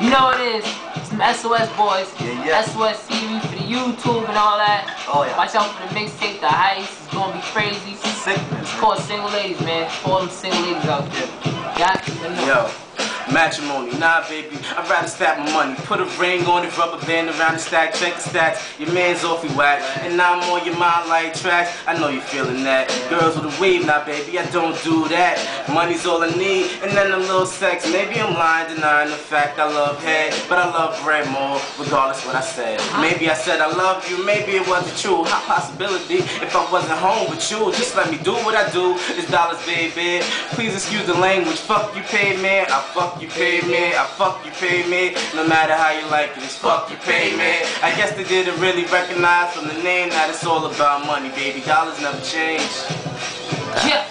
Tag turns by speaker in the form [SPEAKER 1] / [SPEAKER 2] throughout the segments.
[SPEAKER 1] You know what it is. Some SOS boys.
[SPEAKER 2] Yeah.
[SPEAKER 1] SOS TV for the YouTube and all that.
[SPEAKER 2] Oh, yeah.
[SPEAKER 1] Watch out for the mixtape, the heist. It's gonna be crazy.
[SPEAKER 2] Sickness.
[SPEAKER 1] It's called Single Ladies, man. For all them single ladies out there. Got you know.
[SPEAKER 2] Yo. Matrimony, nah baby, I'd rather stack my money. Put a ring on it, rubber band around the stack, check the stats. Your man's awfully whack, and now I'm on your mind like tracks. I know you're feeling that. Girls with a wave, nah baby, I don't do that. Money's all I need, and then a little sex. Maybe I'm lying, denying the fact I love head, but I love bread more, regardless what I said. Maybe I said I love you, maybe it wasn't true. High possibility, if I wasn't home with you. Just let me do what I do, it's dollars baby. Please excuse the language, fuck you pay man, I fuck you pay me, I fuck you pay me. No matter how you like it, it's fuck you pay me. I guess they didn't really recognize from the name that it's all about money, baby. Dollars never change.
[SPEAKER 1] Yeah.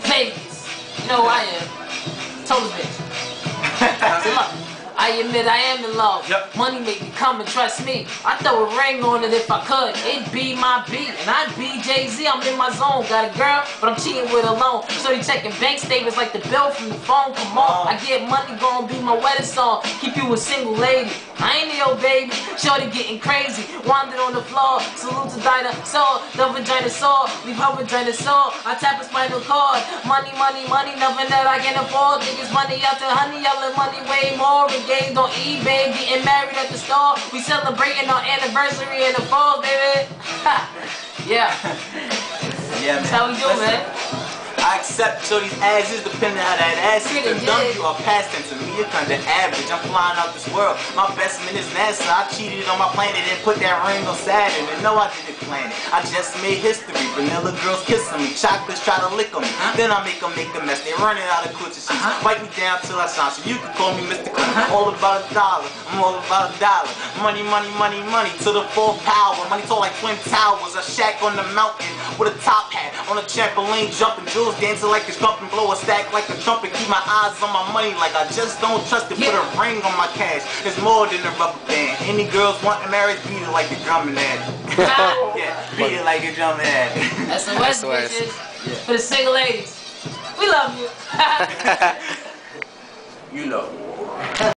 [SPEAKER 1] Vegas. You know who I am. Told this bitch. Look, I admit I am in love.
[SPEAKER 2] Yep.
[SPEAKER 1] Money make me come and trust me. I throw a ring on it if I could. It'd be my beat. And I'd be Jay-Z. I'm in my zone. Got a girl, but I'm cheating with a loan. So you checking bank statements like the bill from the phone. Come on. I get money, gonna be my wedding song. Keep you a single lady. I ain't your baby. Shorty getting crazy. Wandered on the floor. Salute to dinosaur. The vagina sore. Leave her vagina sore. I tap a spinal cord. Money, money, money. Nothing that I can afford. Niggas money out to honey. Yelling money way more. Engaged on eBay. Getting married at the store. We celebrating our anniversary in the fall, baby. Yeah.
[SPEAKER 2] Yeah, man.
[SPEAKER 1] That's how we do, man.
[SPEAKER 3] I accept shorty's asses depending on how that ass is. The dumb you are past tense to me, you're kinda average. I'm flying out this world. My best man is NASA. I cheated on my planet and put that ring on Saturn. And no, I didn't plan it. I just made history. Vanilla girls kissing me. Chocolates try to lick on me. Then I make them make a mess. They running out of coochie sheets. Wipe me down till I shine. So you can call me Mr. Clean. All about a dollar. I'm all about a dollar. Money, money, money, money to the full power. Money tall like twin towers. A shack on the mountain with a top hat. On a trampoline jumping jewels. Dancing like a trumpet, blow a stack like a trumpet. Keep my eyes on my money like I just don't trust it. Put a ring on my cash. It's more than a rubber band. Any girls want a marriage, beat it like a drumming addy. Yeah, beat it like a drumming addy.
[SPEAKER 1] That's the West bitches.
[SPEAKER 2] Yeah.
[SPEAKER 1] For the single ladies. We love you.
[SPEAKER 2] You know.